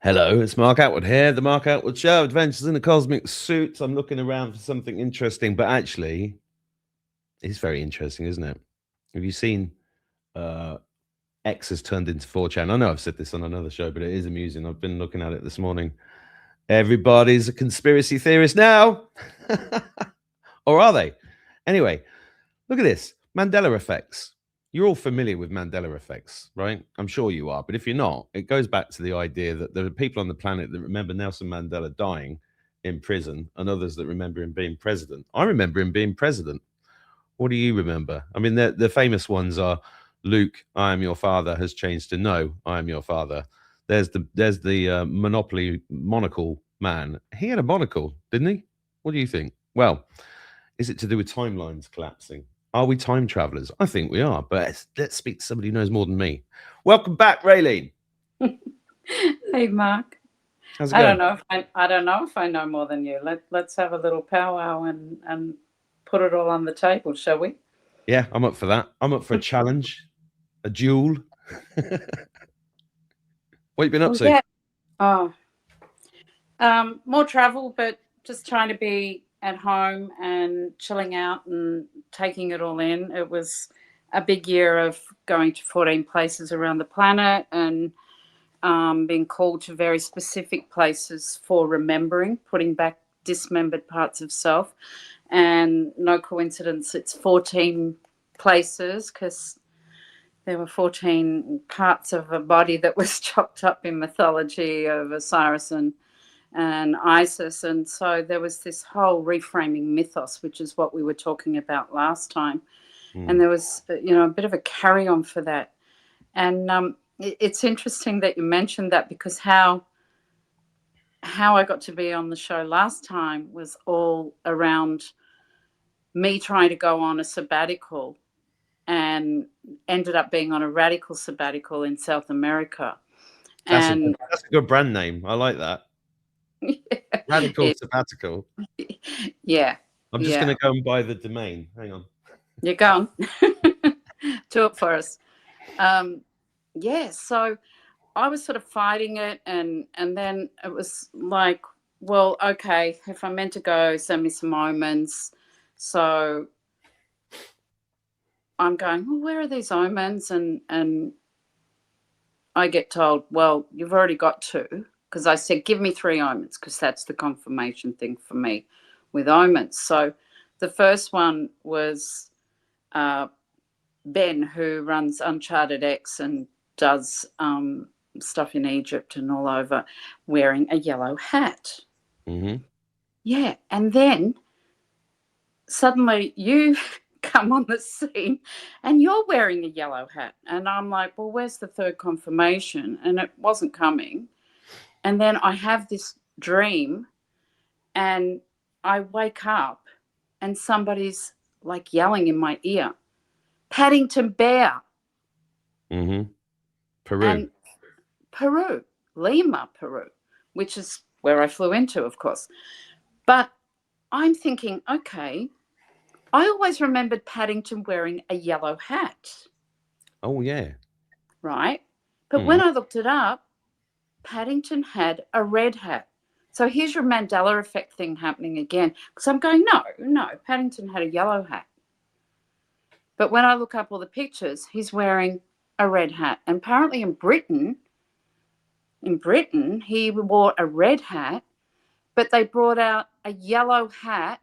Hello, it's Mark Attwood here, the Mark Attwood Show, Adventures in a Cosmic Suit. I'm looking around for something interesting, but actually, it's very interesting, isn't it? Have you seen X has turned into 4chan? I know I've said this on another show, but it is amusing. I've been looking at it this morning. Everybody's a conspiracy theorist now. Or are they? Anyway, look at this. Mandela effects. You're all familiar with Mandela effects, right? I'm sure you are. But if you're not, it goes back to the idea that there are people on the planet that remember Nelson Mandela dying in prison and others that remember him being president. I remember him being president. What do you remember? I mean, the famous ones are Luke, I am your father, has changed to no, I am your father. There's the Monopoly monocle man. He had a monocle, didn't he? What do you think? Well, is it to do with timelines collapsing? Are we time travelers? I think we are, but let's speak to somebody who knows more than me. Welcome back, Raeline. Hey, Mark. How's it going? I don't know if I know more than you. Let's have a little powwow and put it all on the table, shall we? Yeah, I'm up for that. I'm up for a challenge, a duel. What you been up to? Yeah. Oh, more travel, but just trying to be at home and chilling out and taking it all in. It was a big year of going to 14 places around the planet and being called to very specific places for remembering, putting back dismembered parts of self. And no coincidence, it's 14 places because there were 14 parts of a body that was chopped up in mythology of Osiris and Isis. And so there was this whole reframing mythos, which is what we were talking about last time. And there was, a bit of a carry on for that. And it's interesting that you mentioned that because how I got to be on the show last time was all around me trying to go on a sabbatical and ended up being on a radical sabbatical in South America. That's a And good brand name. I like that. Radical sabbatical. Yeah. I'm just going to go and buy the domain. Hang on. You're going. Do it for us. So I was sort of fighting it, and then it was like, well, okay, if I'm meant to go, send me some omens. So I'm going, well, where are these omens? And I get told, well, you've already got two, because I said, give me 3 omens, because that's the confirmation thing for me with omens. So the first one was Ben, who runs Uncharted X and does stuff in Egypt and all over, wearing a yellow hat. Mm-hmm. Yeah. And then suddenly you come on the scene and you're wearing a yellow hat. And I'm like, well, where's the third confirmation? And it wasn't coming. And then I have this dream and I wake up and somebody's like yelling in my ear, Paddington Bear. Mm-hmm. Peru. And Peru, Lima, Peru, which is where I flew into, of course. But I'm thinking, okay, I always remembered Paddington wearing a yellow hat. Oh, yeah. Right? But when I looked it up, Paddington had a red hat. So here's your Mandela effect thing happening again. Because I'm going, no, Paddington had a yellow hat. But when I look up all the pictures, he's wearing a red hat. And apparently in Britain, he wore a red hat, but they brought out a yellow hat.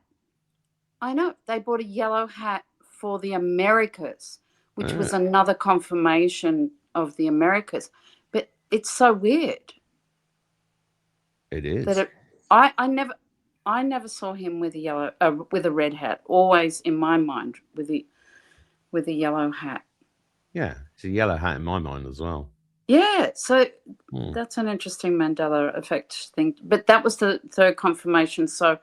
I know, they brought a yellow hat for the Americas, which was another confirmation of the Americas. But it's so weird. It is. That I never saw him with a red hat. Always in my mind with a yellow hat. Yeah, it's a yellow hat in my mind as well. Yeah, so that's an interesting Mandela effect thing. But that was the third confirmation. So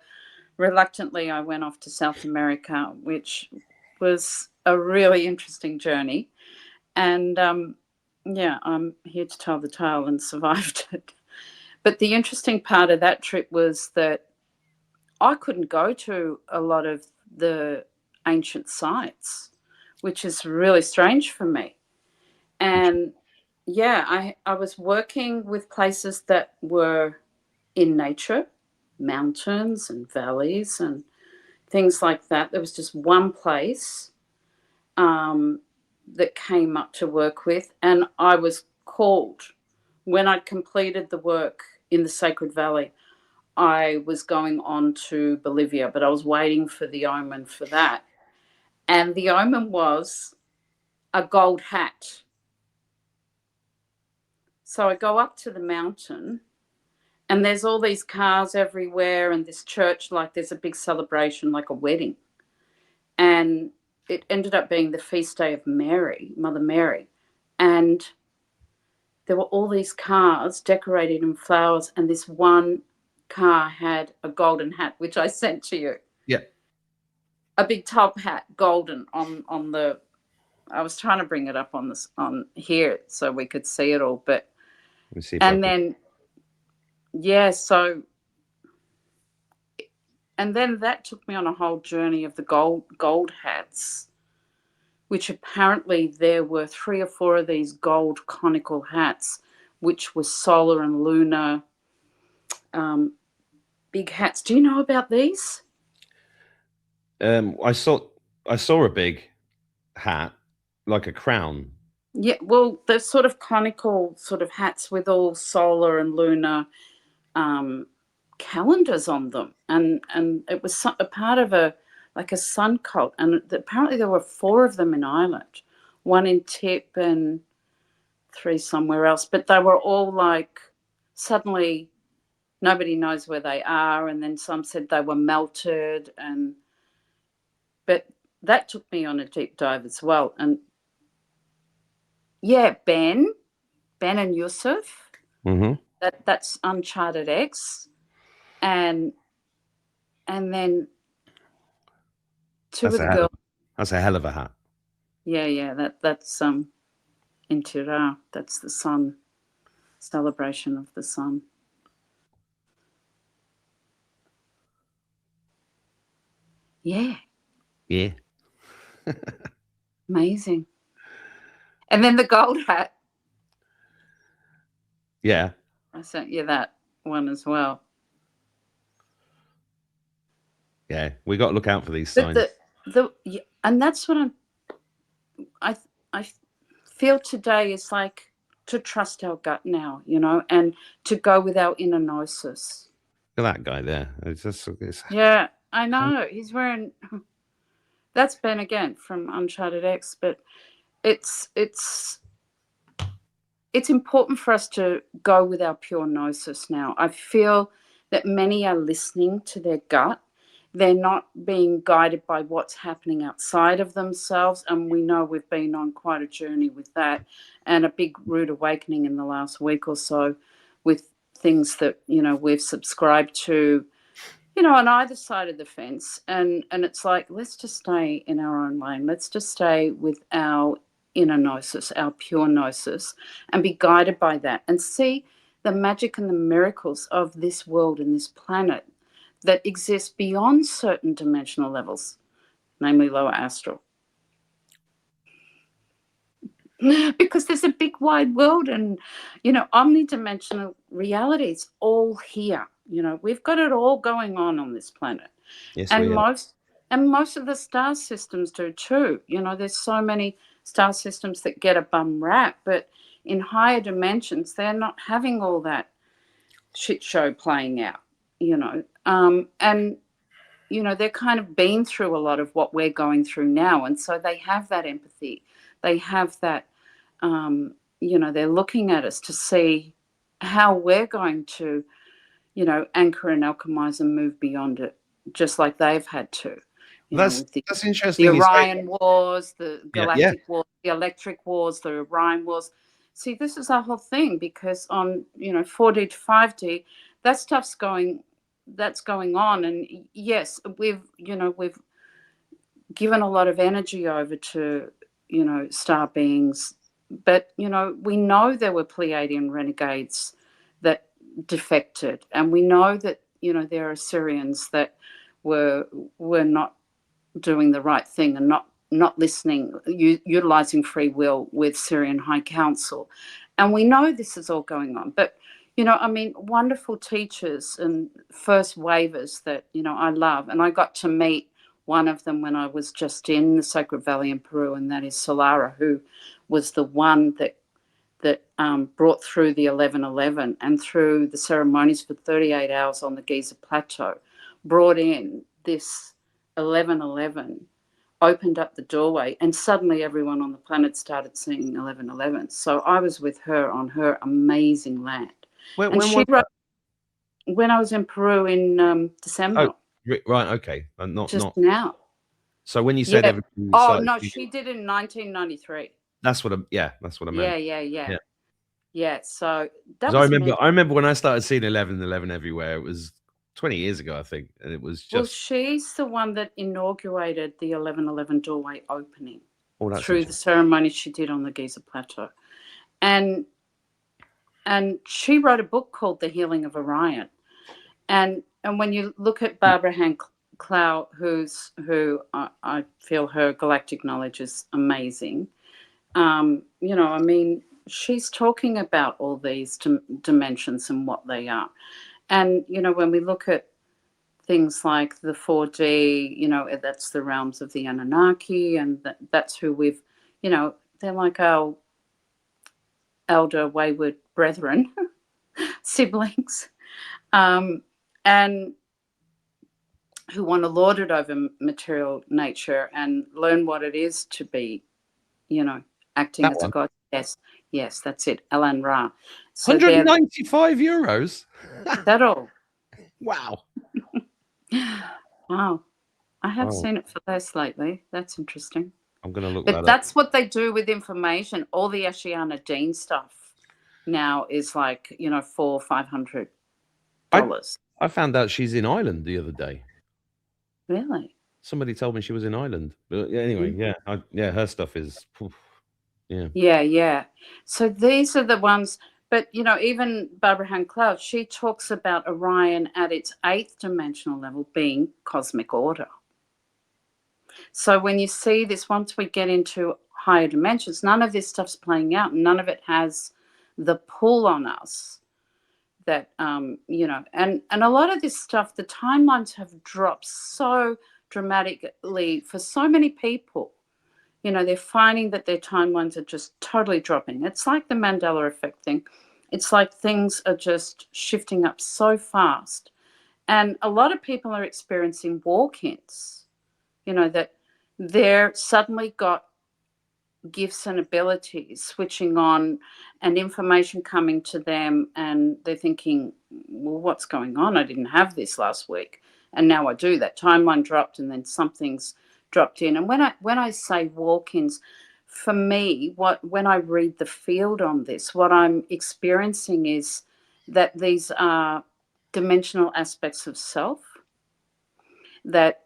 reluctantly, I went off to South America, which was a really interesting journey. And I'm here to tell the tale and survived it. But the interesting part of that trip was that I couldn't go to a lot of the ancient sites, which is really strange for me. And yeah, I was working with places that were in nature, mountains and valleys and things like that. There was just one place um, that came up to work with, and I was called when I'd completed the work in the Sacred Valley. I was going on to Bolivia, but I was waiting for the omen for that. And the omen was a gold hat. So I go up to the mountain, and there's all these cars everywhere, and this church, like there's a big celebration, like a wedding. And it ended up being the feast day of Mary, Mother Mary. And there were all these cars decorated in flowers, and this one car had a golden hat, which I sent to you. Yeah. A big top hat, golden on the. I was trying to bring it up on this on here so we could see it all, but Let me see if I and can. then yeah, so and then that took me on a whole journey of the gold hats, which apparently there were 3 or 4 of these gold conical hats, which were solar and lunar um, big hats. Do you know about these? I saw a big hat, like a crown. Yeah, well, they're sort of conical sort of hats with all solar and lunar um, calendars on them, and it was a part of a like a sun cult, and apparently there were 4 of them in Ireland, 1 in Tip and 3 somewhere else, but they were all like suddenly nobody knows where they are, and then some said they were melted, and but that took me on a deep dive as well. And yeah, Ben and Yusuf, Mm-hmm. that's Uncharted X, and then 2 That's of a the hell girls. of, that's a hell of a hat. Yeah, that's in Tira. That's the sun celebration of the sun. Yeah, Yeah. amazing. And then the gold hat. Yeah. I sent you that one as well. Yeah. We got to look out for these But signs. and that's what I I feel today is like to trust our gut now, and to go with our inner gnosis. Look at that guy there. It's just, Yeah, I know. He's wearing that's Ben again from Uncharted X, but it's it's it's important for us to go with our pure gnosis now. I feel that many are listening to their gut. They're not being guided by what's happening outside of themselves. And we know we've been on quite a journey with that, and a big rude awakening in the last week or so with things that, we've subscribed to, on either side of the fence. And it's like, let's just stay in our own lane. Let's just stay with our inner gnosis, our pure gnosis, and be guided by that and see the magic and the miracles of this world and this planet that exist beyond certain dimensional levels, namely lower astral. Because there's a big wide world, and omnidimensional reality is all here. We've got it all going on this planet. yes, and we are. most of the star systems do too. There's so many star systems that get a bum rap, but in higher dimensions they're not having all that shit show playing out. And they're kind of been through a lot of what we're going through now, and so they have that empathy. They have that. They're looking at us to see how we're going to anchor and alchemize and move beyond it, just like they've had to. That's With that's the interesting. You say, Orion Wars, the yeah, yeah, Galactic Wars, the Electric Wars, the Orion Wars. See, this is our whole thing, because on 4D to 5D, that stuff's that's going on, and yes, we've given a lot of energy over to star beings, but we know there were Pleiadian renegades that defected, and we know that there are Syrians that were not doing the right thing and not listening, utilizing free will with Syrian High Council, And we know this is all going on. But, I mean, wonderful teachers and first wavers that, I love. And I got to meet one of them when I was just in the Sacred Valley in Peru, and that is Solara, who was the one that brought through the 1111 and through the ceremonies for 38 hours on the Giza Plateau, brought in this 1111, opened up the doorway, and suddenly everyone on the planet started seeing 1111. So I was with her on her amazing land. When She was wrote when I was in Peru in December. right? Okay, not just now. So when you said Yeah. everything Oh started, no, she did it in 1993. that's what I meant. Yeah. So that Because was amazing. I remember when I started seeing 1111 everywhere. It was 20 years ago, I think, and it was Well, just. she's the one that inaugurated the 1111 doorway opening That's through the ceremony she did on the Giza Plateau. And she wrote a book called The Healing of Orion. And when you look at Barbara Han Clow, who I feel her galactic knowledge is amazing, I mean, she's talking about all these dimensions and what they are. And, when we look at things like the 4D, that's the realms of the Anunnaki, and that's who we've, they're like our elder wayward brethren, siblings, and who want to lord it over material nature and learn what it is to be, acting as a god. Yes, that's it, Alan Ra. So 195 euros. That all. Wow. Wow. I have seen it for less lately. That's interesting. I'm going to look But that up. that's what they do with information. All the Ashiana Dean stuff now is like, $400-500. I found out she's in Ireland the other day. Really? Somebody told me she was in Ireland. But anyway, her stuff is. Yeah. So these are the ones. But, even Barbara Han Cloud, she talks about Orion at its 8th dimensional level being cosmic order. So when you see this, once we get into higher dimensions, none of this stuff's playing out. None of it has the pull on us that, and a lot of this stuff, the timelines have dropped so dramatically for so many people. They're finding that their timelines are just totally dropping. It's like the Mandela effect thing. It's like things are just shifting up so fast. And a lot of people are experiencing walk-ins, that they're suddenly got gifts and abilities switching on and information coming to them, and they're thinking, well, what's going on? I didn't have this last week, and now I do. That timeline dropped, and then something's dropped in. And when I say walk-ins, for me, when I read the field on this, what I'm experiencing is that these are dimensional aspects of self that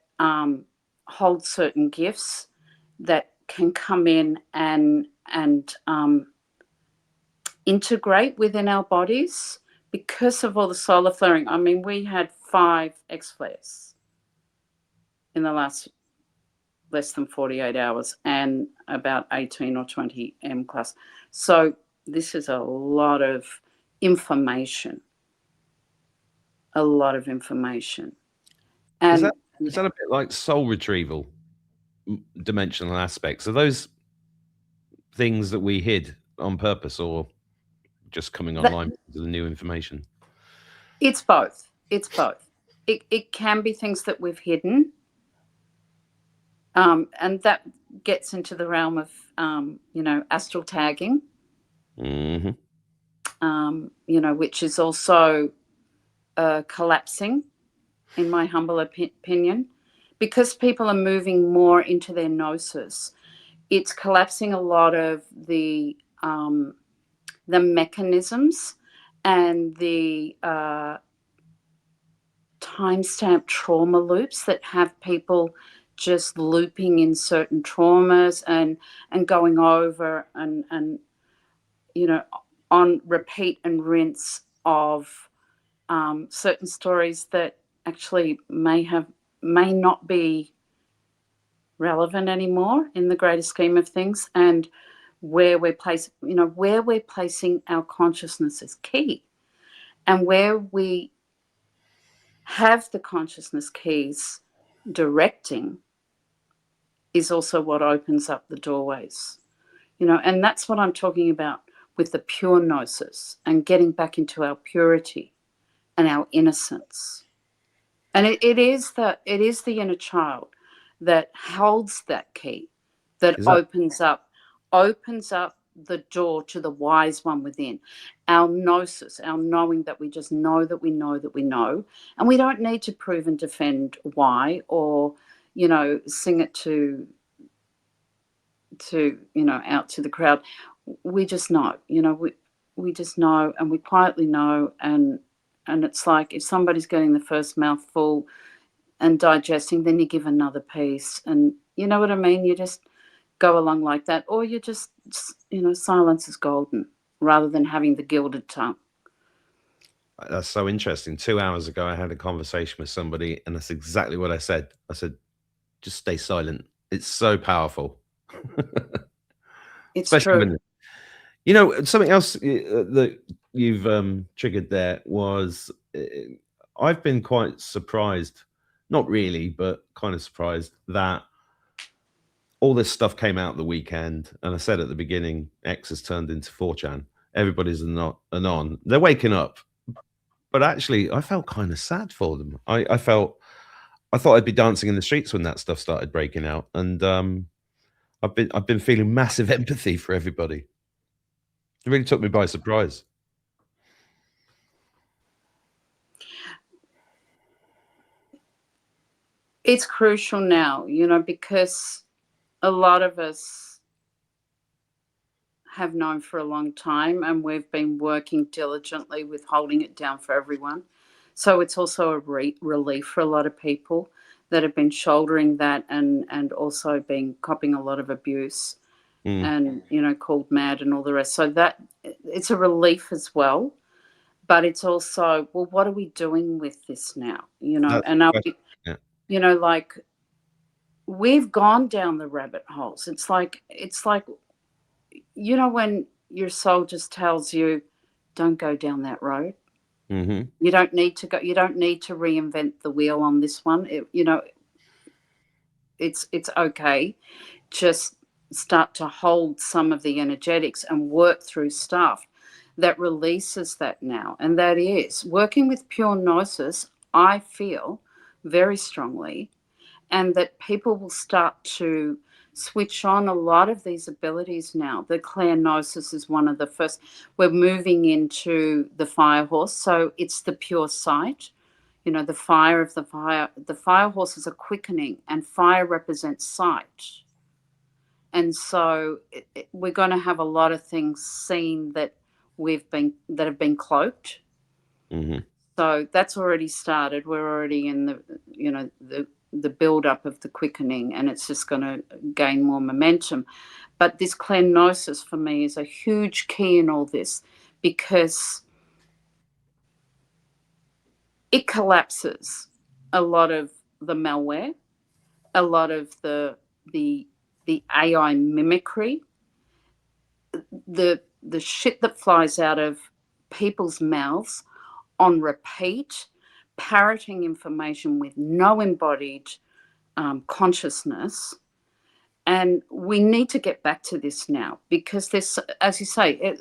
hold certain gifts that can come in and integrate within our bodies because of all the solar flaring. I mean, we had 5 X-flares in the last less than 48 hours and about 18 or 20 M class. So this is a lot of information. A lot of information. And is that a bit like soul retrieval, dimensional aspects? Are those things that we hid on purpose, or just coming online to the new information? It's both. It can be things that we've hidden, and that gets into the realm of astral tagging, which is also collapsing, in my humble opinion, because people are moving more into their gnosis. It's collapsing a lot of the mechanisms and the timestamp trauma loops that have people just looping in certain traumas and going over and on repeat and rinse of certain stories that actually may not be relevant anymore in the greater scheme of things. And where we're placing, where we're placing our consciousness is key. And where we have the consciousness keys directing is also what opens up the doorways. And that's what I'm talking about with the pure gnosis and getting back into our purity and our innocence. And it is the inner child that holds that key, that Is that opens up the door to the wise one within. Our gnosis, our knowing, that we just know that we know that we know, and we don't need to prove and defend why, or sing it to out to the crowd. We just know, we just know, and we quietly know. And it's like, if somebody's getting the first mouthful and digesting, then you give another piece, and you know what I mean, you just go along like that. Or you just, silence is golden rather than having the gilded tongue. That's so interesting. 2 hours ago, I had a conversation with somebody, and that's exactly what I said. I said, just stay silent. It's so powerful. It's Especially true. when, something else that you've triggered there was I've been quite surprised, not really, but kind of surprised that all this stuff came out the weekend. And I said at the beginning, X has turned into 4chan. Everybody's not anon. They're waking up. But actually, I felt kind of sad for them. I thought I'd be dancing in the streets when that stuff started breaking out, and I've been feeling massive empathy for everybody. It really took me by surprise. It's crucial now, because a lot of us have known for a long time, and we've been working diligently with holding it down for everyone. So it's also a relief for a lot of people that have been shouldering that, and also been copping a lot of abuse, and called mad and all the rest. So that it's a relief as well. But it's also, well, what are we doing with this now? That's And the are question. we, Yeah. like, we've gone down the rabbit holes. It's like when your soul just tells you, don't go down that road. Mm-hmm. You don't need to go. You don't need to reinvent the wheel on this one. It's okay. Just start to hold some of the energetics and work through stuff that releases that now. And that is working with pure gnosis. I feel very strongly, and that people will start to switch on a lot of these abilities now. The clairgnosis is one of the first. We're moving into the fire horse, so it's the pure sight. The fire of the fire. The fire horse is a quickening, and fire represents sight. And so we're going to have a lot of things seen that have been cloaked. Mm-hmm. So that's already started. We're already in the build up of the quickening, and it's just going to gain more momentum. But this clairgnosis for me is a huge key in all this, because it collapses a lot of the malware, a lot of the AI mimicry, the shit that flies out of people's mouths on repeat, parroting information with no embodied consciousness. And we need to get back to this now, because there's, as you say,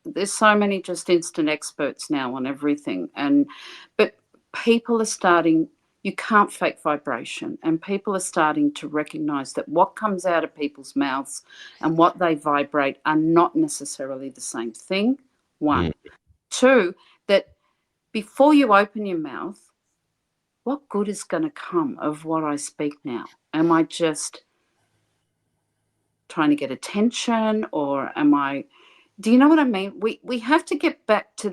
there's so many just instant experts now on everything. But people are starting, you can't fake vibration, and people are starting to recognize that what comes out of people's mouths and what they vibrate are not necessarily the same thing. One. Two, that before you open your mouth, what good is going to come of what I speak now? Am I just trying to get attention, or am I, do you know what I mean? We have to get back to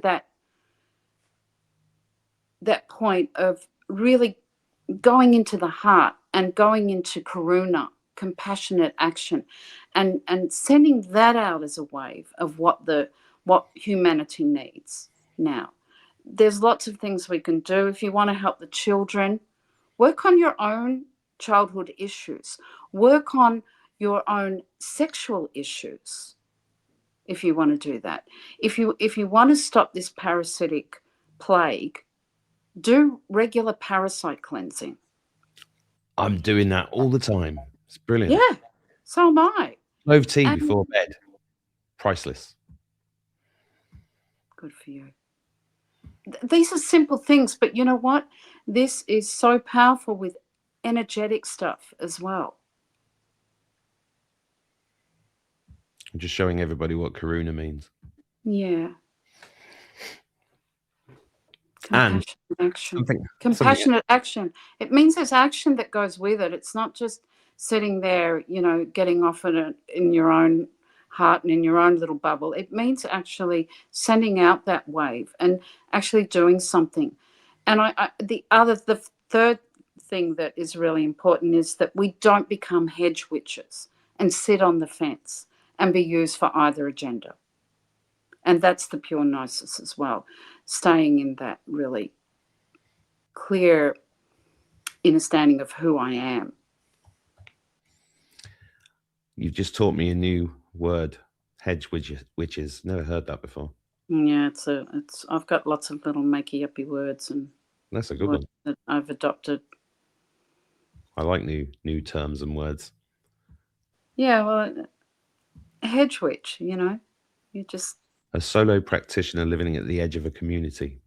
that point of really going into the heart and going into karuna, compassionate action, and sending that out as a wave of what humanity needs now. There's lots of things we can do. If you want to help the children, work on your own childhood issues. Work on your own sexual issues if you want to do that. If you want to stop this parasitic plague, do regular parasite cleansing. I'm doing that all the time. It's brilliant. Yeah, so am I. Clove tea And before bed. Priceless. good for you. These are simple things, but you know what? This is so powerful with energetic stuff as well. I'm just showing everybody what karuna means. Yeah. And Compassionate action. something Compassionate action. It means there's action that goes with it. It's not just sitting there, you know, getting off in your own heart and in your own little bubble. It means actually sending out that wave and actually doing something. And the third thing that is really important is that we don't become hedge witches and sit on the fence and be used for either agenda. And that's the pure gnosis as well, staying in that really clear understanding of who I am. You've just taught me a new word, hedge witches. Never heard that before. Yeah, I've got lots of little makey-uppy words and That's a good one that I've adopted. I like new terms and words. Yeah, well, hedge witch, you know, you just a solo practitioner living at the edge of a community.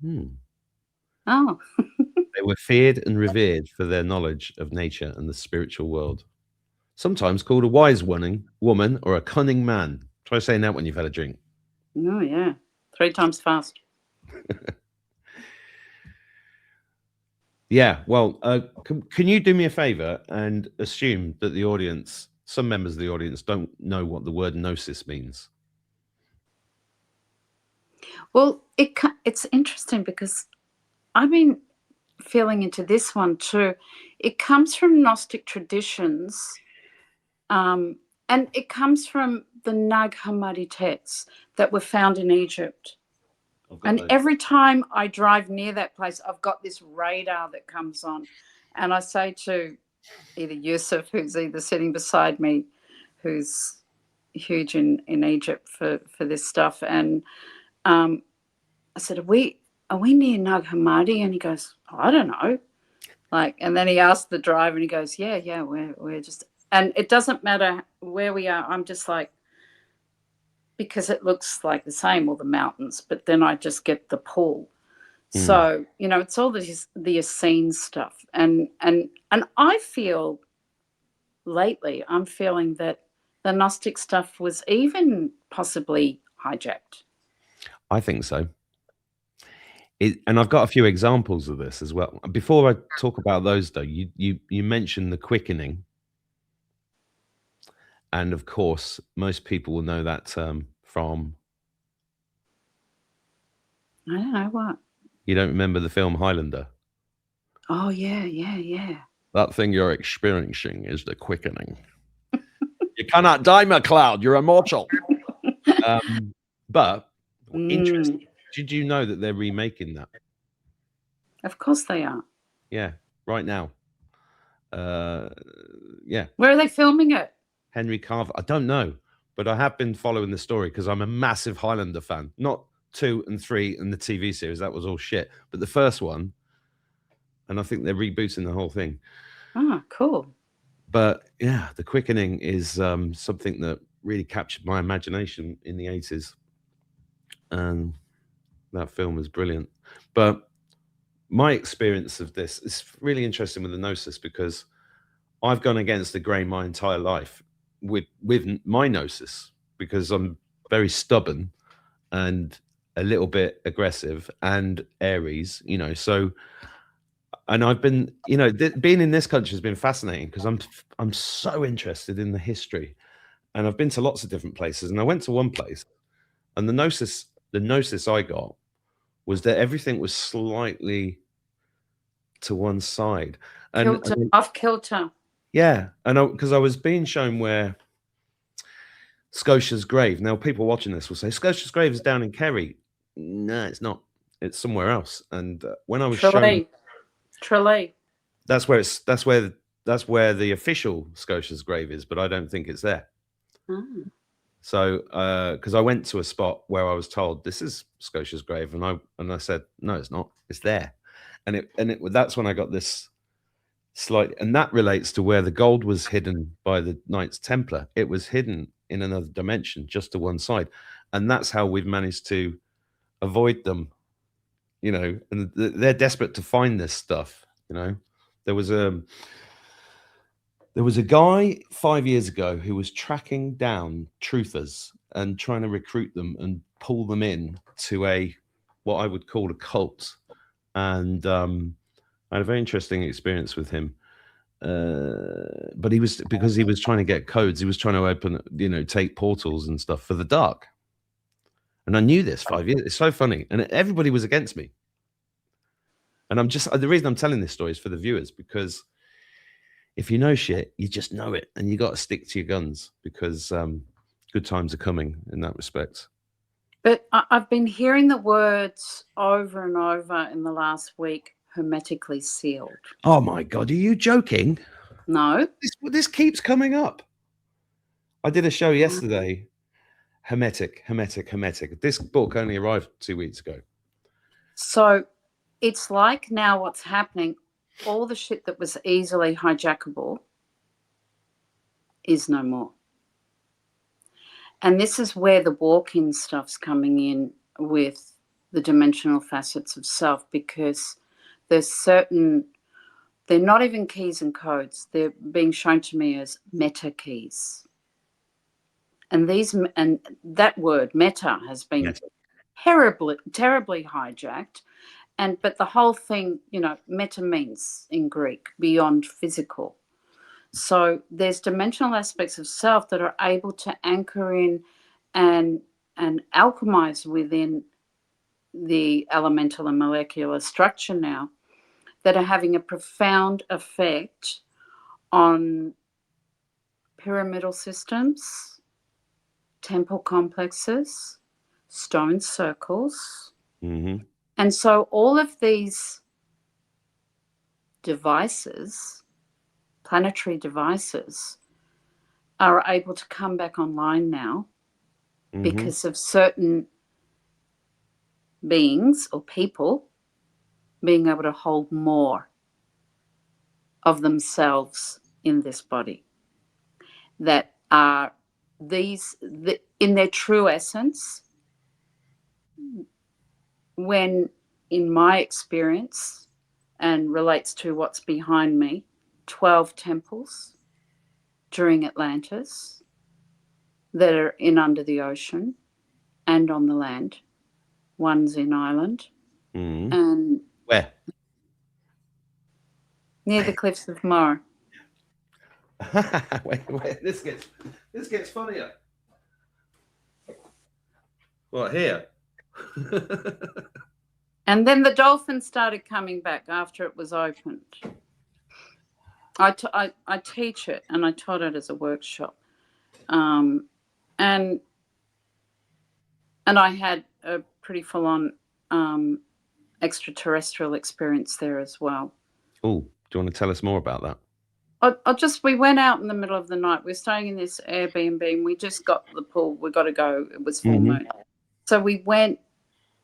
Oh. They were feared and revered for their knowledge of nature and the spiritual world. Sometimes called a wise woman or a cunning man. Try saying that when you've had a drink. Oh, yeah. 3 times fast. Yeah, well, can you do me a favor and assume that the audience, some members of the audience, don't know what the word gnosis means? Well, it's interesting because I've been feeling into this one too. It comes from Gnostic traditions, and it comes from the Nag Hammadi texts that were found in Egypt. And every time I drive near that place, I've got this radar that comes on. And I say to either Yusuf, who's either sitting beside me, who's huge in Egypt for this stuff, and I said, are we near Nag Hammadi? And he goes, I don't know. And then he asked the driver and he goes, yeah, we're just, and it doesn't matter where we are. I'm just like, because it looks like the same, all the mountains, but then I just get the pull. So, you know, it's all the Essene stuff. And I feel lately, I'm feeling that the Gnostic stuff was even possibly hijacked. I think so. And I've got a few examples of this as well. Before I talk about those, though, you mentioned the quickening. And of course, most people will know that term from... I don't know what. You don't remember the film Highlander? Oh, yeah. That thing you're experiencing is the quickening. You cannot die, MacLeod. You're immortal. But interesting. Did you know that they're remaking that? Of course they are. Yeah, right now. Yeah. Where are they filming it? Henry Carver. I don't know, but I have been following the story because I'm a massive Highlander fan. Not 2 and 3 and the TV series. That was all shit. But the first one, and I think they're rebooting the whole thing. Oh, cool. But yeah, the quickening is something that really captured my imagination in the 80s. And that film is brilliant. But my experience of this is really interesting with the gnosis because I've gone against the grain my entire life with my gnosis because I'm very stubborn and a little bit aggressive and Aries, you know. So, and I've been, you know, being in this country has been fascinating because I'm so interested in the history, and I've been to lots of different places. And I went to one place, and the gnosis I got was that everything was slightly to one side, off kilter. Yeah, and because I was being shown where Scotia's grave. Now, people watching this will say Scotia's grave is down in Kerry. No, it's not. It's somewhere else. And when I was shown, Tralee. that's where that's where the official Scotia's grave is, but I don't think it's there. Oh. So, because I went to a spot where I was told this is Scotia's grave, and I said no, it's not. It's there, and that's when I got this slight, and that relates to where the gold was hidden by the Knights Templar. It was hidden in another dimension, just to one side, and that's how we've managed to avoid them. You know, and they're desperate to find this stuff. You know, there was a guy 5 years ago who was tracking down truthers and trying to recruit them and pull them in to what I would call a cult. And I had a very interesting experience with him. But because he was trying to get codes, he was trying to open, take portals and stuff for the dark. And I knew this 5 years. It's so funny. And everybody was against me. And the reason I'm telling this story is for the viewers, because if you know shit, you just know it, and you got to stick to your guns, because good times are coming in that respect. But I've been hearing the words over and over in the last week, hermetically sealed. Oh my God, are you joking? No. This keeps coming up. I did a show yesterday, hermetic. This book only arrived 2 weeks ago. So it's like now what's happening, all the shit that was easily hijackable is no more. And this is where the walk-in stuff's coming in with the dimensional facets of self, because there's certain, they're not even keys and codes. They're being shown to me as meta keys. And that word meta has been terribly hijacked. But the whole thing, meta means in Greek beyond physical. So there's dimensional aspects of self that are able to anchor in and alchemize within the elemental and molecular structure now, that are having a profound effect on pyramidal systems, temple complexes, stone circles. Mm-hmm. And so all of these devices, planetary devices, are able to come back online now, mm-hmm. because of certain beings or people being able to hold more of themselves in this body, that are in their true essence, when, in my experience, and relates to what's behind me, 12 temples during Atlantis that are in under the ocean and on the land. One's in Ireland. Mm-hmm. And where? Near the cliffs of Moher. wait, this gets funnier. What, here? And then the dolphins started coming back after it was opened. I teach it, and I taught it as a workshop. And I had a pretty full-on extraterrestrial experience there as well. Oh, do you want to tell us more about that? We went out in the middle of the night. We're staying in this Airbnb, and we just got to the pool. We got to go. It was full moon. So we went,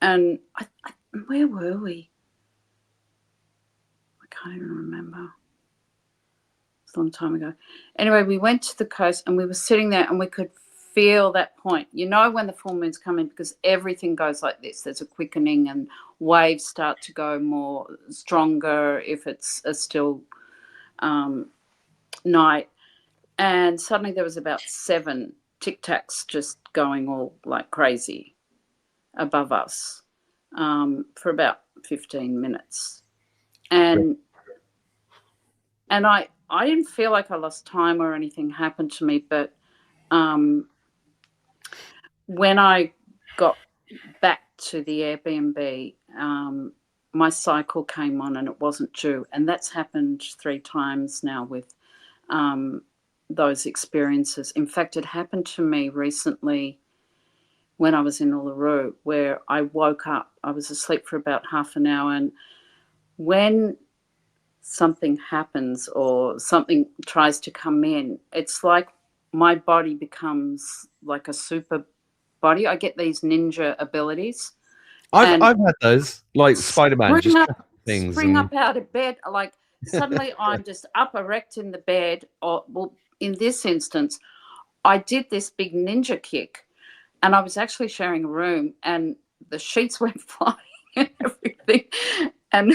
and where were we? I can't even remember. It's a long time ago. Anyway, we went to the coast, and we were sitting there, and we could feel that point. You know when the full moon's coming, because everything goes like this. There's a quickening, and waves start to go more stronger if it's a still night. And suddenly there was about 7 tic-tacs just going all like crazy above us for about 15 minutes. And I didn't feel like I lost time or anything happened to me, but when I got back to the Airbnb, my cycle came on and it wasn't due. And that's happened 3 times now with those experiences. In fact, it happened to me recently when I was in Uluru, where I woke up. I was asleep for about half an hour, and when something happens or something tries to come in, it's like my body becomes like a super body. I get these ninja abilities. I've And had those, like Spider-Man, just things spring and up out of bed. Like suddenly I'm just up erect in the bed. Or, well, in this instance, I did this big ninja kick, and I was actually sharing a room, and the sheets went flying and everything. And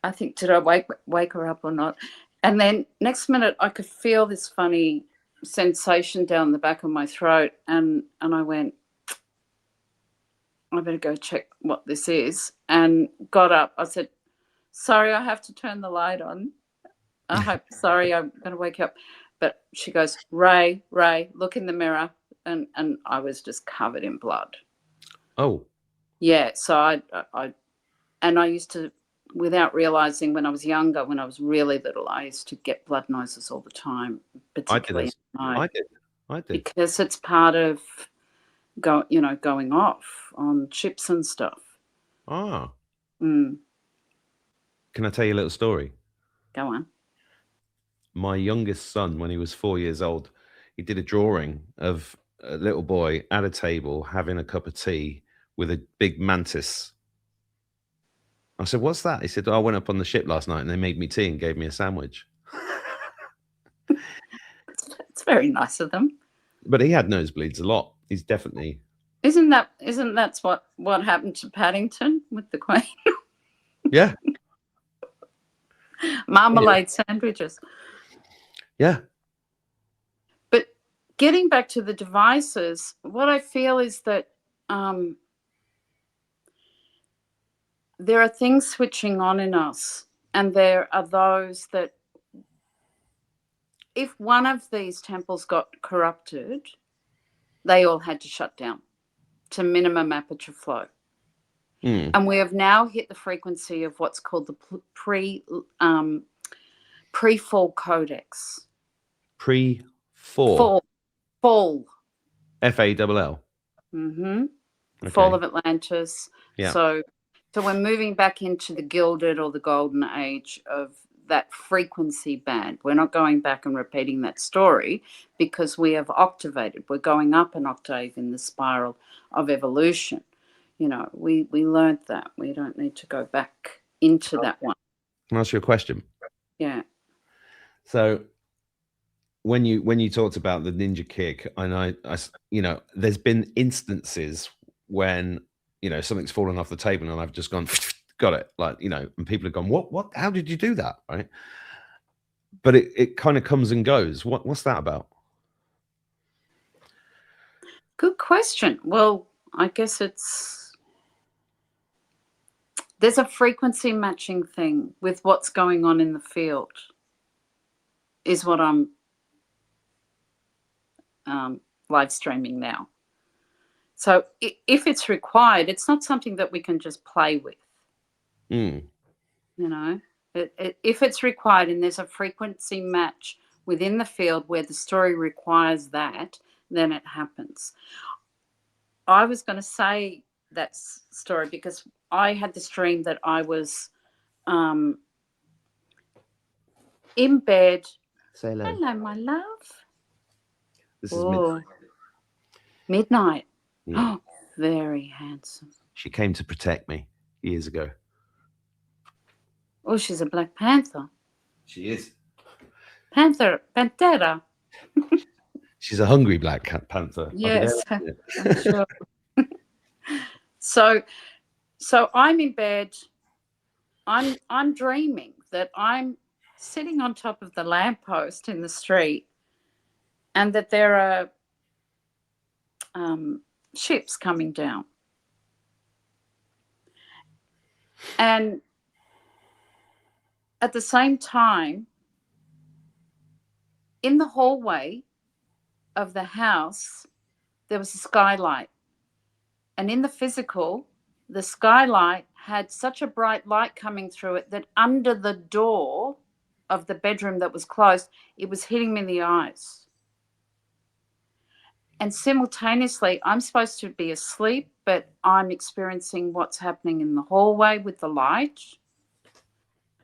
I think, did I wake her up or not? And then next minute, I could feel this funny sensation down the back of my throat, and I went, I better go check what this is, and got up. I said, sorry, I have to turn the light on. Sorry, I'm going to wake you up. But she goes, Ray, look in the mirror. And I was just covered in blood. oh, Yeah. So I used to, without realizing, when I was younger, when I was really little, I used to get blood noises all the time, particularly at night. I did. Because it's part of going off on chips and stuff. Ah. Mm. Can I tell you a little story? Go on. My youngest son, when he was 4 years old, he did a drawing of a little boy at a table having a cup of tea with a big mantis. I said, "What's that?" He said, "I went up on the ship last night and they made me tea and gave me a sandwich." It's very nice of them. But he had nosebleeds a lot. He's definitely Isn't that what happened to Paddington with the Queen? yeah. Marmalade sandwiches. Yeah. But getting back to the devices, what I feel is that there are things switching on in us, and there are those that, if one of these temples got corrupted, they all had to shut down to minimum aperture flow. And we have now hit the frequency of what's called the pre-fall codex. Pre-fall. Fall. FALL. Mm-hmm. Okay. Fall of Atlantis. Yeah. So we're moving back into the gilded or the golden age of that frequency band. We're not going back and repeating that story because we have octavated. We're going up an octave in the spiral of evolution. We learned that. We don't need to go back into that one. Can I ask you a question? Yeah. So when you talked about the ninja kick, and I there's been instances when something's fallen off the table and I've just gone got it, and people have gone, what, how did you do that, right? But it kind of comes and goes. What's that about? Good question. Well, I guess there's a frequency matching thing with what's going on in the field, is what I'm live streaming now. So if it's required, it's not something that we can just play with. If it's required and there's a frequency match within the field where the story requires that, then it happens. I was going to say that story because I had this dream that I was in bed. Say hello. Hello, my love. This is midnight. Midnight. Yeah. Oh, very handsome. She came to protect me years ago. Oh, she's a Black Panther. She is. Pantera. She's a hungry Black Panther. Yes, I'm sure. So I'm in bed. I'm dreaming that I'm sitting on top of the lamppost in the street, and that there are ships coming down. And at the same time, in the hallway of the house, there was a skylight. And in the physical, the skylight had such a bright light coming through it that under the door of the bedroom that was closed, it was hitting me in the eyes. And simultaneously, I'm supposed to be asleep, but I'm experiencing what's happening in the hallway with the light.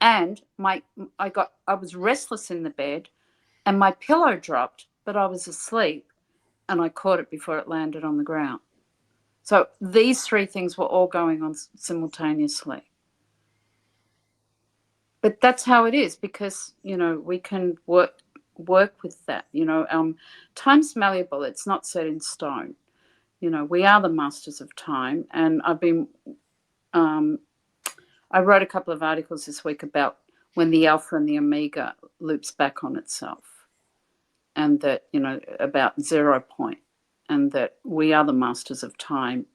And I was restless in the bed, and my pillow dropped, but I was asleep, and I caught it before it landed on the ground. So these three things were all going on simultaneously. But that's how it is, because we can work with that. Time's malleable; it's not set in stone. We are the masters of time, and I wrote a couple of articles this week about when the alpha and the omega loops back on itself, and that about 0 point, and that we are the masters of time.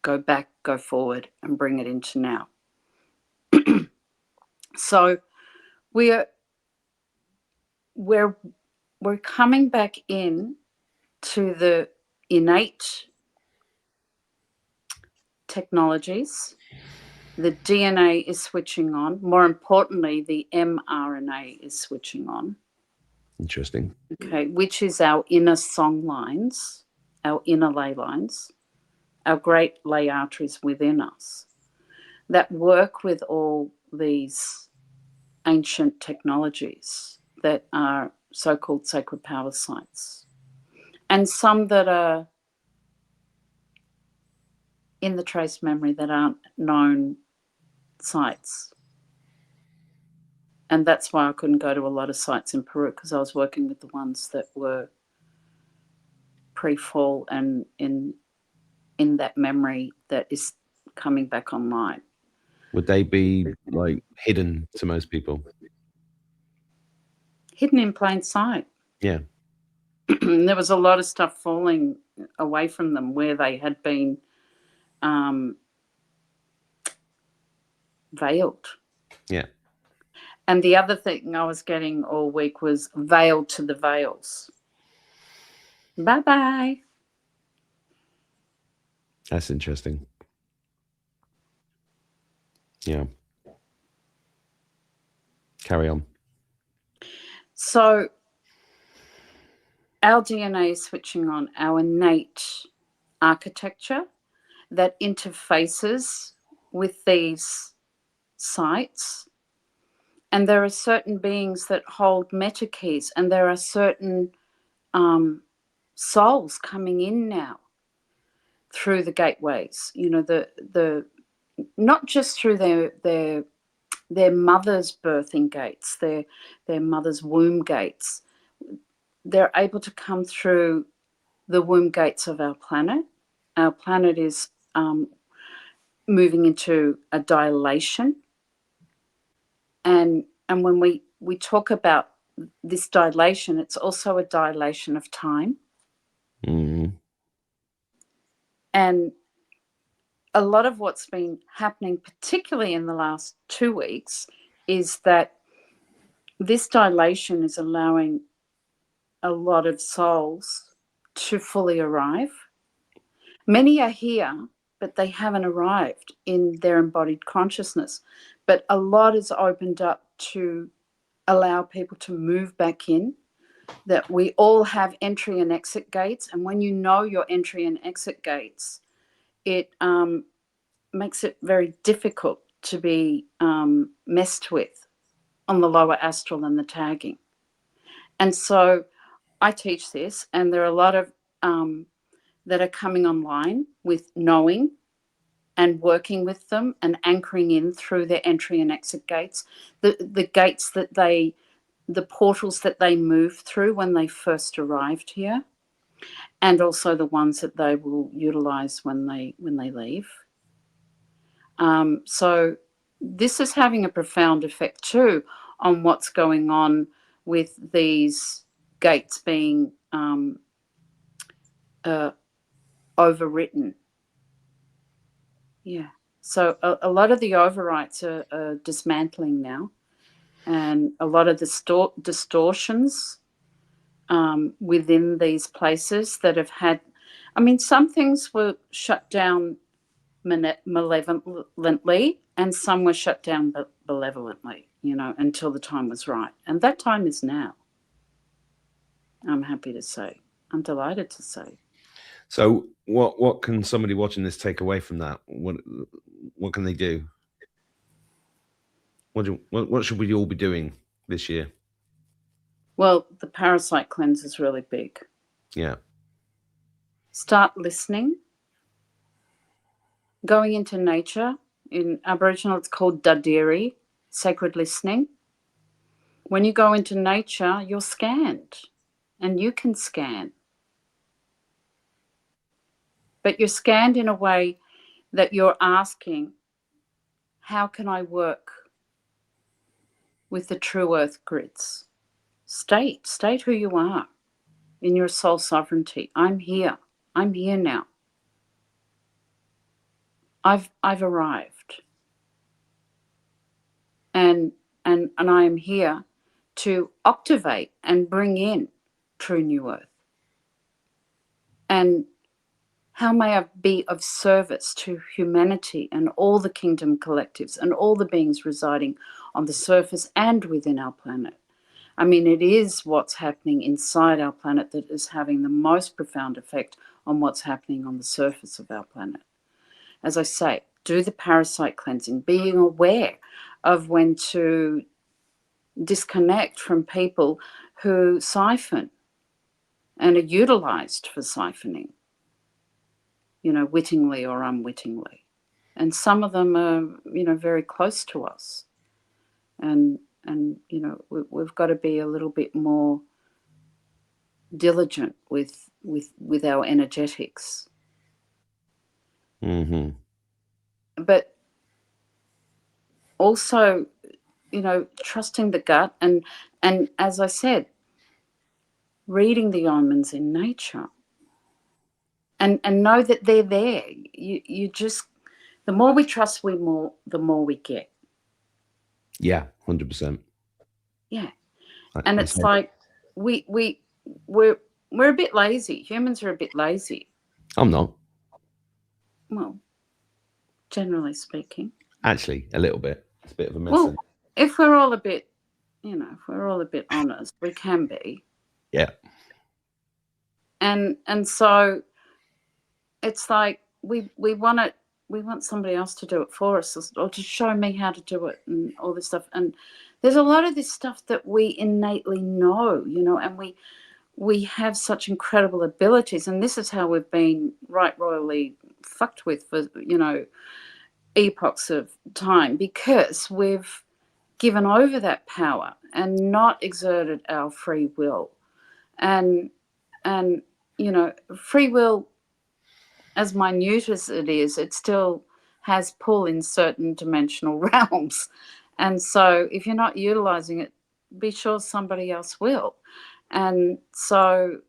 Go back, go forward, and bring it into now. So we're coming back in to the innate technologies. The DNA is switching on. More importantly, the mRNA is switching on. Interesting. Okay, which is our inner song lines, our inner ley lines, our great ley arteries within us that work with all these ancient technologies that are so-called sacred power sites, and some that are in the trace memory that aren't known sites. And that's why I couldn't go to a lot of sites in Peru, because I was working with the ones that were pre-fall and in that memory that is coming back online. Would they be like hidden to most people? Hidden in plain sight. Yeah. There was a lot of stuff falling away from them where they had been veiled. Yeah. And the other thing I was getting all week was veiled to the veils. Bye-bye. That's interesting. Yeah. Carry on. So our DNA is switching on, our innate architecture that interfaces with these sites. And there are certain beings that hold meta keys, and there are certain souls coming in now through the gateways. The not just through their mother's birthing gates, their mother's womb gates. They're able to come through the womb gates of our planet. Our planet is moving into a dilation, and when we talk about this dilation, it's also a dilation of time. Mm. And a lot of what's been happening, particularly in the last 2 weeks, is that this dilation is allowing a lot of souls to fully arrive. Many are here, but they haven't arrived in their embodied consciousness. But a lot is opened up to allow people to move back in, that we all have entry and exit gates. And when you know your entry and exit gates, it makes it very difficult to be messed with on the lower astral and the tagging. And so I teach this, and there are a lot of that are coming online with knowing and working with them and anchoring in through their entry and exit gates, the gates that the portals that they move through when they first arrived here, and also the ones that they will utilize when they leave. So this is having a profound effect too on what's going on with these gates being overwritten. Yeah. So a lot of the overrights are dismantling now, and a lot of the distortions within these places that have had, I mean, some things were shut down malevolently, and some were shut down benevolently, until the time was right. And that time is now. I'm happy to say. I'm delighted to say. So what can somebody watching this take away from that? What can they do? What should we all be doing this year? Well, the parasite cleanse is really big. Yeah. Start listening, going into nature. In Aboriginal, it's called dadiri, sacred listening. When you go into nature, you're scanned, and you can scan. But you're scanned in a way that you're asking, how can I work with the true earth grids? State who you are in your soul sovereignty. I'm here now. I've arrived, and I am here to activate and bring in true new earth. And how may I be of service to humanity and all the kingdom collectives and all the beings residing on the surface and within our planet? I mean, it is what's happening inside our planet that is having the most profound effect on what's happening on the surface of our planet. As I say, do the parasite cleansing, being aware of when to disconnect from people who siphon and are utilized for siphoning, wittingly or unwittingly. And some of them are, very close to us. And we've got to be a little bit more diligent with our energetics. Mm-hmm. But also, trusting the gut and as I said, reading the omens in nature and know that they're there. You just, the more we trust, the more we get. Yeah, 100%. Yeah. And it's like we're a bit lazy. Humans are a bit lazy. I'm not. Well, generally speaking. Actually, a little bit. It's a bit of a mess. Well, if we're all a bit, if we're all a bit honest, we can be. Yeah. And so it's like we want somebody else to do it for us, or to show me how to do it, and all this stuff. And there's a lot of this stuff that we innately know, and we have such incredible abilities, and this is how we've been royally fucked with for epochs of time, because we've given over that power and not exerted our free will. And free will, as minute as it is, it still has pull in certain dimensional realms. And so if you're not utilizing it, be sure somebody else will. And so,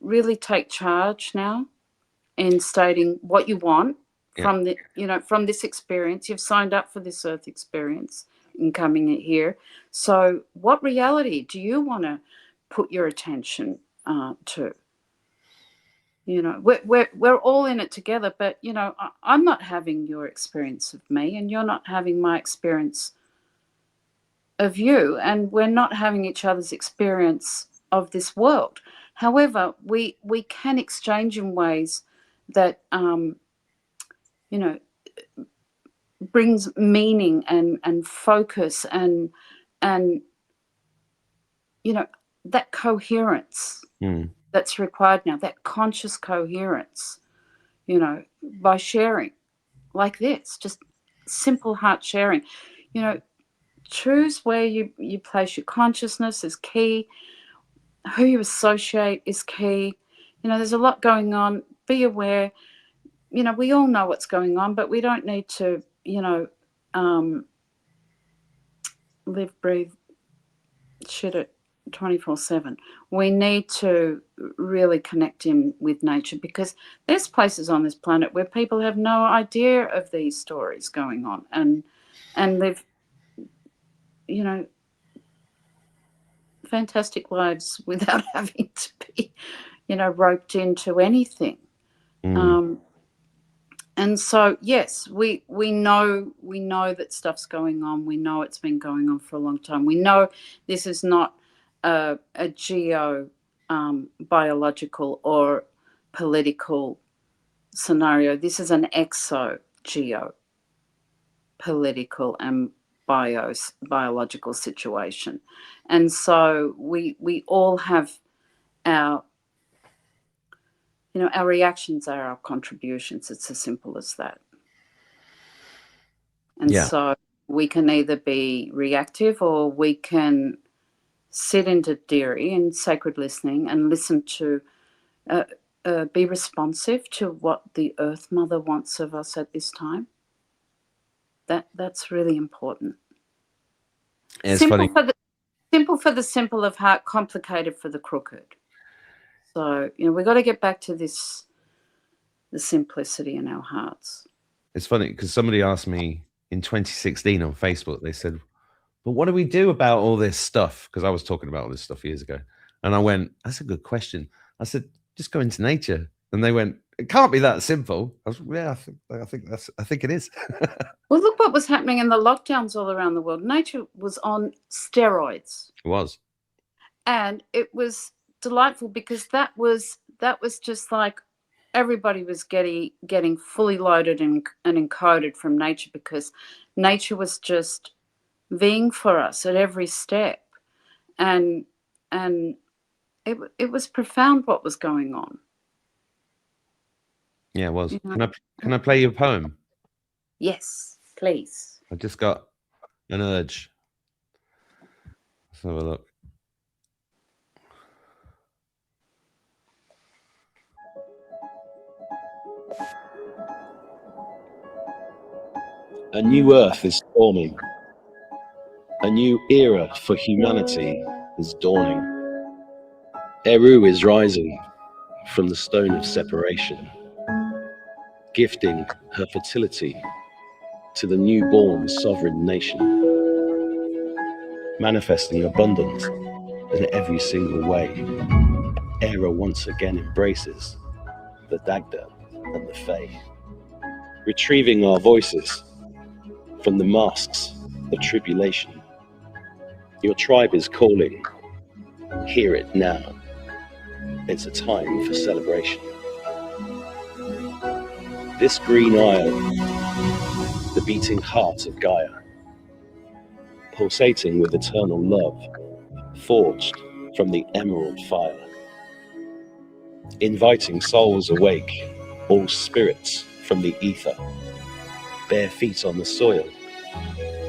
really take charge now in stating what you want from the, from this experience. You've signed up for this earth experience in coming here. So what reality do you want to put your attention to? We're all in it together, but I'm not having your experience of me, and you're not having my experience of you, and we're not having each other's experience of this world. However, we can exchange in ways that brings meaning and focus and that coherence that's required now, that conscious coherence, by sharing like this, just simple heart sharing. Choose where you place your consciousness is key. Who you associate is key. There's a lot going on. Be aware. We all know what's going on, but we don't need to, live, breathe, shit it 24/7. We need to really connect in with nature, because there's places on this planet where people have no idea of these stories going on, and live, fantastic lives without having to be, roped into anything. And so, yes, we know that stuff's going on. We know it's been going on for a long time. We know this is not a geo biological or political scenario. This is an exo geo political and biological situation. And so we all have our, our reactions are our contributions. It's as simple as that. And so we can either be reactive, or we can sit into Diri and sacred listening and listen to, be responsive to what the Earth Mother wants of us at this time. That's really important. It's simple funny. for the simple of heart, complicated for the crooked. So, we've got to get back to the simplicity in our hearts. It's funny because somebody asked me in 2016 on Facebook, they said, but what do we do about all this stuff? Because I was talking about all this stuff years ago. And I went, that's a good question. I said, just go into nature. And they went, it can't be that simple. I was, yeah, I think it is. Well, look what was happening in the lockdowns all around the world. Nature was on steroids. It was. And it was delightful because that was just like everybody was getting fully loaded and encoded from nature, because nature was just being for us at every step. And it was profound what was going on. Yeah, it was. Can I play you a poem? Yes, please. I just got an urge. Let's have a look. A new earth is forming. A new era for humanity is dawning. Eru is rising from the stone of separation, gifting her fertility to the newborn sovereign nation, manifesting abundance in every single way. Era once again embraces the Dagda and the Fae, retrieving our voices from the masks of tribulation. Your tribe is calling. Hear it now. It's a time for celebration. This green isle, the beating heart of Gaia, pulsating with eternal love, forged from the emerald fire, inviting souls awake, all spirits from the ether, bare feet on the soil,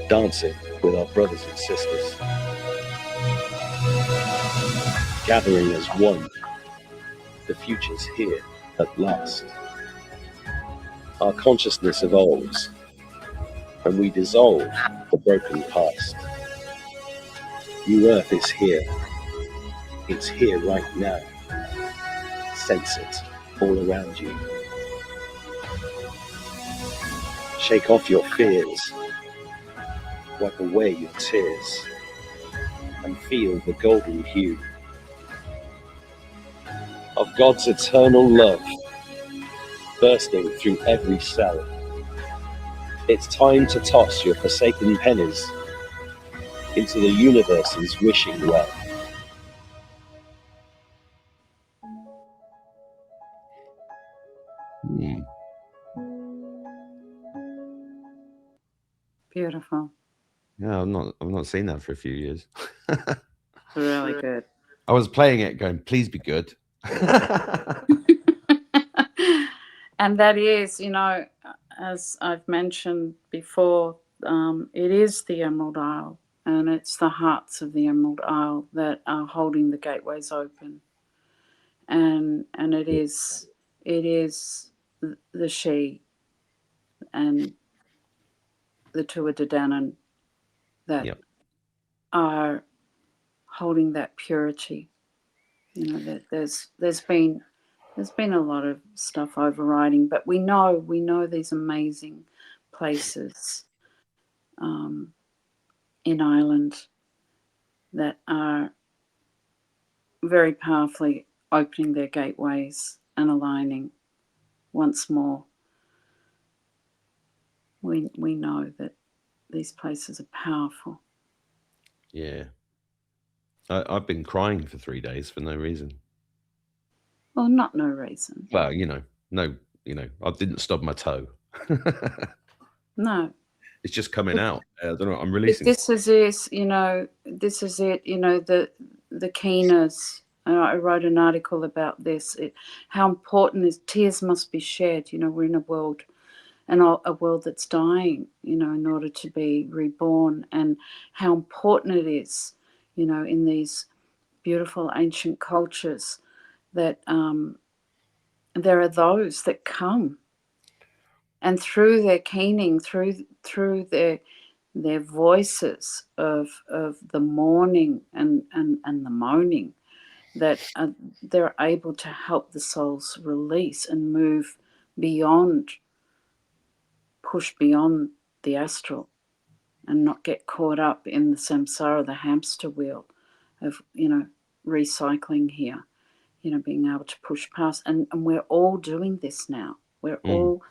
dancing with our brothers and sisters, gathering as one. The future's here at last. Our consciousness evolves, and we dissolve the broken past. New Earth is here. It's here right now. Sense it all around you. Shake off your fears. Wipe away your tears, and feel the golden hue of God's eternal love bursting through every cell. It's time to toss your forsaken pennies into the universe's wishing well. Beautiful. Yeah, I've not seen that for a few years. Really good. I was playing it going, please be good. And that is, as I've mentioned before, it is the Emerald Isle, and it's the hearts of the Emerald Isle that are holding the gateways open. And it is the she and the Tua Danann that are holding that purity. That there's been a lot of stuff overriding, but we know these amazing places in Ireland that are very powerfully opening their gateways and aligning once more. We know that these places are powerful. Yeah. I've been crying for 3 days for no reason. Well, not no reason. Well, I didn't stub my toe. No. It's just coming out. I don't know. I'm releasing. This is it, this is it, the keenness. I wrote an article about this, how important is tears must be shed. We're in a world, and a world that's dying, in order to be reborn, and how important it is, in these beautiful ancient cultures that there are those that come, and through their keening, through their voices of the mourning and the moaning, that they're able to help the souls release and move beyond, push beyond the astral, and not get caught up in the samsara, the hamster wheel of, recycling here, being able to push past. And we're all doing this now. We're all,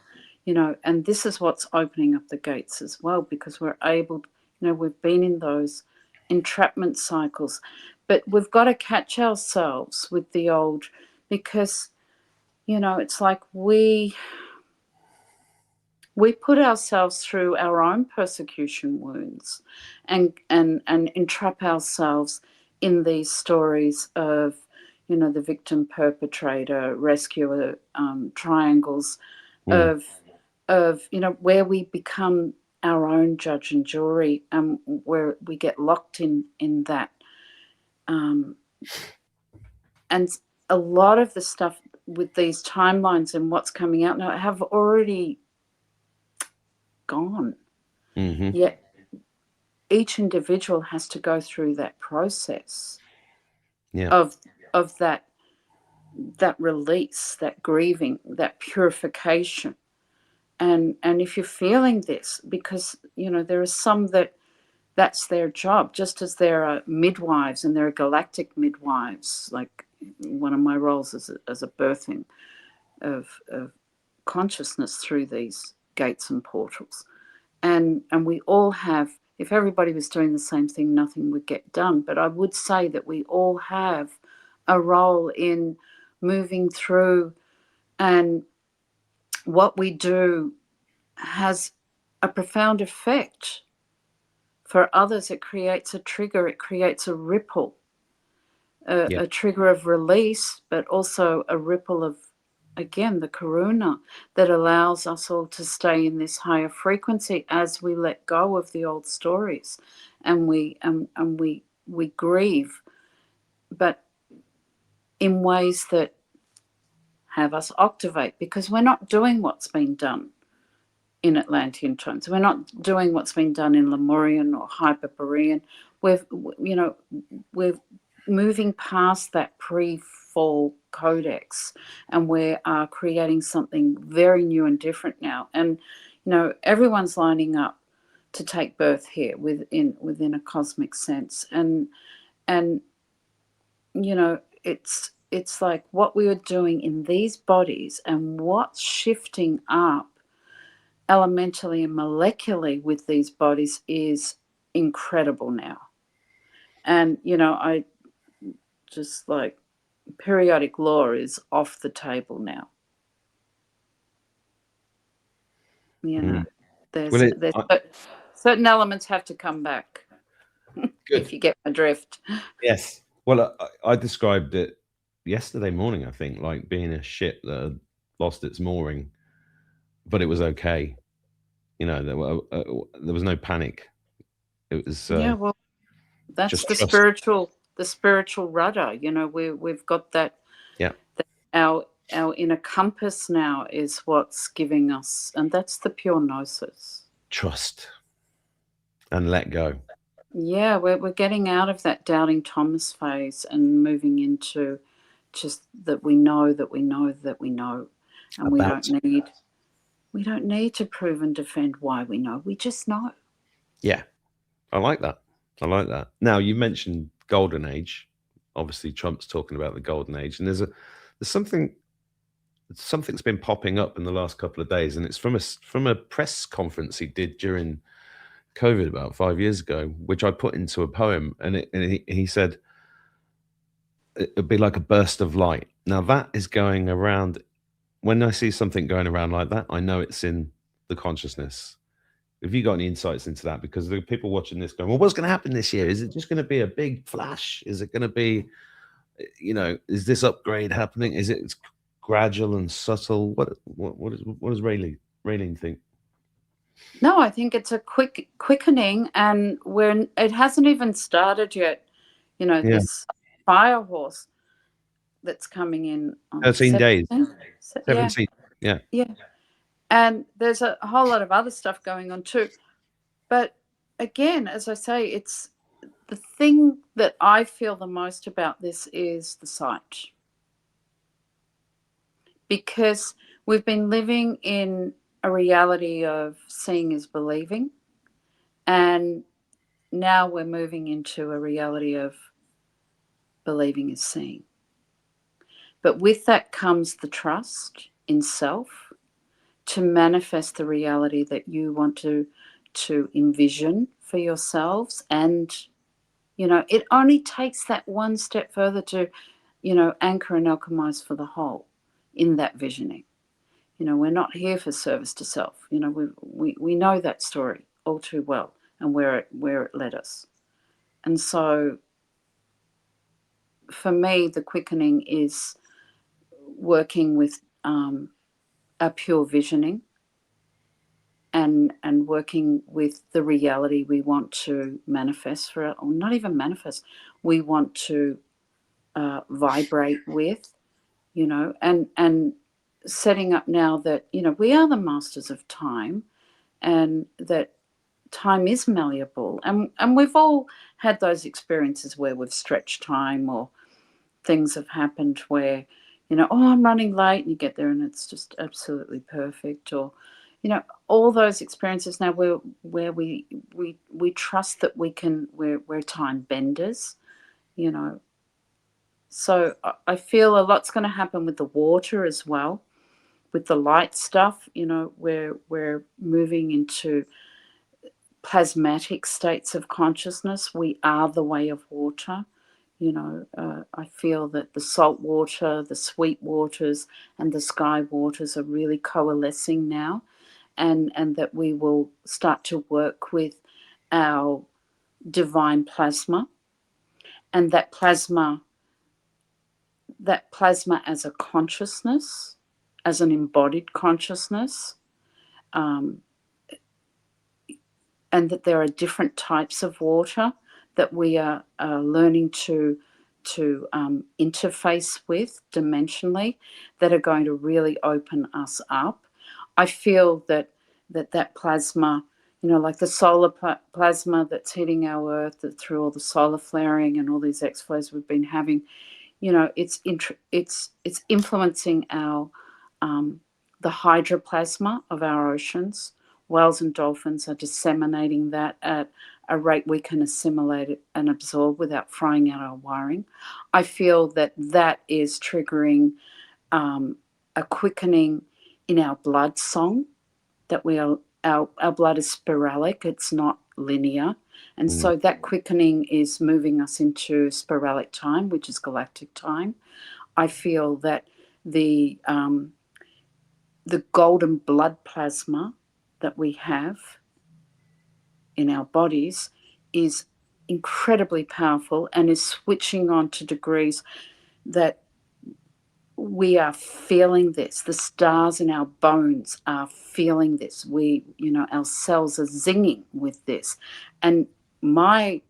and this is what's opening up the gates as well, because we're able, we've been in those entrapment cycles, but we've got to catch ourselves with the old, because, it's like we put ourselves through our own persecution wounds, and entrap ourselves in these stories of, the victim perpetrator rescuer triangles of where we become our own judge and jury, where we get locked in that. And a lot of the stuff with these timelines and what's coming out now have already gone. Yet each individual has to go through that process of that release, that grieving, that purification. And if you're feeling this, because there are some that's their job, just as there are midwives, and there are galactic midwives. Like one of my roles as a birthing of consciousness through these gates and portals. And we all have, if everybody was doing the same thing, nothing would get done. But I would say that we all have a role in moving through, and what we do has a profound effect. For others, it creates a trigger, it creates a ripple, a trigger of release, but also a ripple of, again, the karuna that allows us all to stay in this higher frequency as we let go of the old stories, and we grieve, but in ways that have us activate, because we're not doing what's been done in Atlantean times. We're not doing what's been done in Lemurian or Hyperborean. We're moving past that pre-fall codex, and we are creating something very new and different now. And everyone's lining up to take birth here within a cosmic sense. And it's like what we are doing in these bodies, and what's shifting up elementally and molecularly with these bodies is incredible now. And I just, like, periodic law is off the table now. There's certain elements have to come back. If you get my drift. Yes. Well, I described it yesterday morning, I think, like being a ship that had lost its mooring, but it was okay. There was no panic. It was well, that's just the trust. spiritual rudder. We've got that. Yeah. Our inner compass now is what's giving us, and that's the pure gnosis. Trust and let go. Yeah, we're getting out of that doubting Thomas phase and moving into just that we know that we know that we know, and we don't need to prove and defend why we know. We just know. Yeah, I like that. Now, you mentioned Golden Age. Obviously, Trump's talking about the Golden Age, and there's something's been popping up in the last couple of days, and it's from a press conference he did during COVID about 5 years ago, which I put into a poem, and he said it'd be like a burst of light. Now that is going around. When I see something going around like that, I know it's in the consciousness. Have you got any insights into that? Because there are people watching this going, well, what's going to happen this year? Is it just going to be a big flash? Is it going to be, is this upgrade happening? Is it gradual and subtle? What does Raeline think? No, I think it's a quickening, and it hasn't even started yet. This fire horse that's coming in on 13 days. 17. Yeah. And there's a whole lot of other stuff going on too. But again, as I say, it's the thing that I feel the most about this is the sight. Because we've been living in a reality of seeing is believing. And now we're moving into a reality of believing is seeing. But with that comes the trust in self to manifest the reality that you want to envision for yourselves. And, it only takes that one step further to, anchor and alchemize for the whole in that visioning. We're not here for service to self. We know that story all too well and where it led us. And so for me, the quickening is working with a pure visioning and working with the reality we want to manifest for it, or not even manifest, we want to vibrate with, and setting up now that, we are the masters of time, and that time is malleable. And we've all had those experiences where we've stretched time, or things have happened where, I'm running late, and you get there and it's just absolutely perfect. Or, all those experiences now where we trust that we're time benders, So I feel a lot's going to happen with the water as well, with the light stuff. We're moving into plasmatic states of consciousness. We are the way of water. I feel that the salt water, the sweet waters, and the sky waters are really coalescing now, and that we will start to work with our divine plasma, and that plasma as a consciousness, as an embodied consciousness, and that there are different types of water that we are learning to interface with dimensionally, that are going to really open us up. I feel that plasma, like the solar plasma that's hitting our Earth, that through all the solar flaring and all these X-flows we've been having, it's influencing our the hydroplasma of our oceans. Whales and dolphins are disseminating that at a rate we can assimilate it and absorb without frying out our wiring. I feel that is triggering a quickening in our blood song, that our blood is spiralic, it's not linear. And so that quickening is moving us into spiralic time, which is galactic time. I feel that the golden blood plasma that we have in our bodies is incredibly powerful, and is switching on to degrees that we are feeling this. The stars in our bones are feeling this. Our cells are zinging with this. And my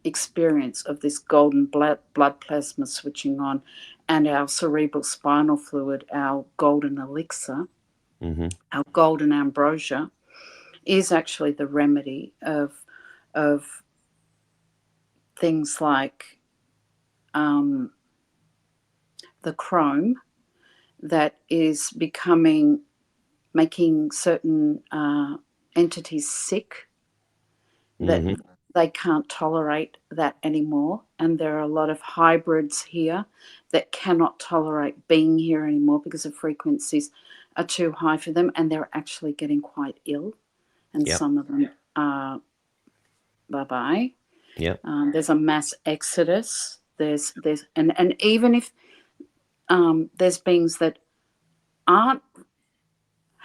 experience of this golden blood plasma switching on, and our cerebral spinal fluid, our golden elixir, our golden ambrosia, is actually the remedy of things like the chrome that is making certain entities sick, that they can't tolerate that anymore. And there are a lot of hybrids here that cannot tolerate being here anymore because the frequencies are too high for them, and they're actually getting quite ill. And some of them are bye-bye. There's a mass exodus. There's and even if there's beings that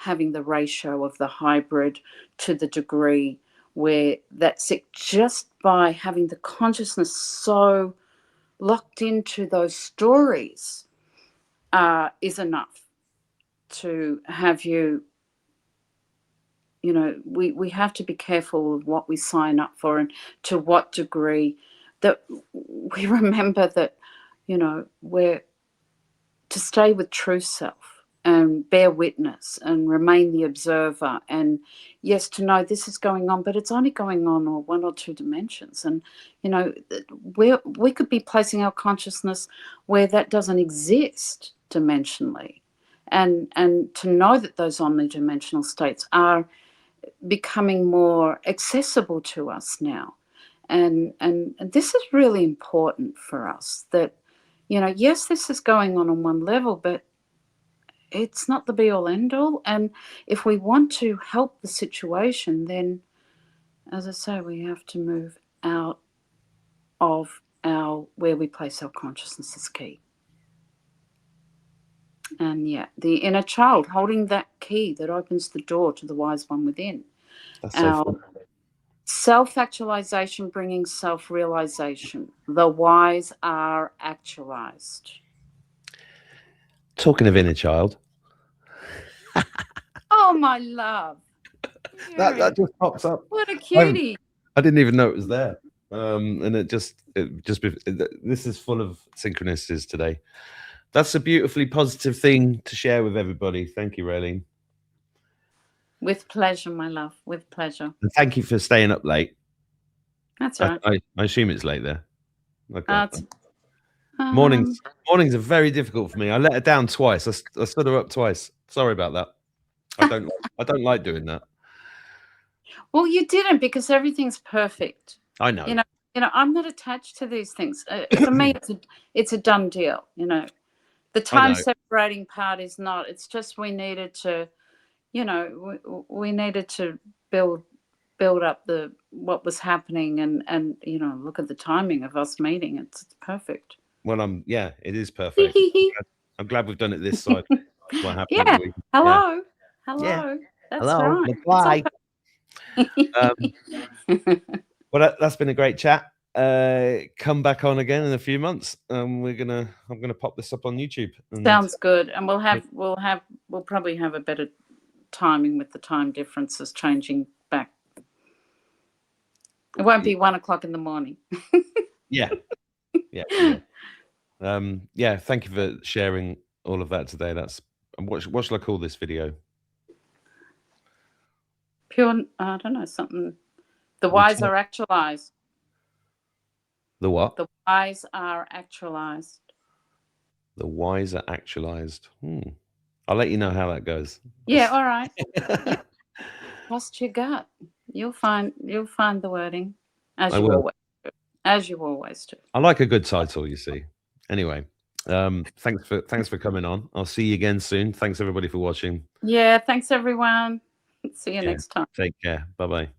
having the ratio of the hybrid to the degree where that's it, just by having the consciousness so locked into those stories is enough to have you, you know, we have to be careful of what we sign up for and to what degree that we remember that, you know, we're to stay with true self and bear witness and remain the observer. And yes, to know this is going on, but it's only going on or one or two dimensions. And, you know, we could be placing our consciousness where that doesn't exist dimensionally. And to know that those omnidimensional states are becoming more accessible to us now. And this is really important for us that, you know, yes, this is going on one level, but it's not the be all end all. And if we want to help the situation, then, as I say, we have to move out of where we place our consciousness is key. And yeah, the inner child holding that key that opens the door to the wise one within. That's so fun. Self-actualization bringing self-realization. The wise are actualized. Talking of inner child, Oh, my love. that just pops up. What a cutie. I didn't even know it was there. And this is full of synchronicities today. That's a beautifully positive thing to share with everybody. Thank you, Raeline. With pleasure, my love. With pleasure. And thank you for staying up late. That's all right. I assume it's late there. Okay. Mornings are very difficult for me. I let her down twice. I stood her up twice. Sorry about that. I don't like doing that. Well, you didn't, because everything's perfect. I know. You know, I'm not attached to these things. For me, it's a done deal. You know, the time separating part is not. It's just we needed to, you know, we needed to build up what was happening and you know, look at the timing of us meeting. It's perfect. Well, it is perfect. I'm glad we've done it this side. What happened? Yeah. Hello. Yeah. Hello. Yeah. That's Hello. right. Well, that's been a great chat. Come back on again in a few months. I'm gonna pop this up on YouTube. Sounds good. And we'll probably have a better timing with the time differences changing back. It won't be 1 o'clock in the morning. Yeah. Thank you for sharing all of that today. What shall I call this video? Pure, I don't know, something. The wise are actualized. The what? The wise are actualized. The wise are actualized. I'll let you know how that goes. Yeah, all right. Trust your gut. You'll find the wording as you always do. I like a good title, you see. Anyway, thanks for coming on. I'll see you again soon. Thanks everybody for watching. Yeah, thanks everyone. See you next time. Take care. Bye-bye.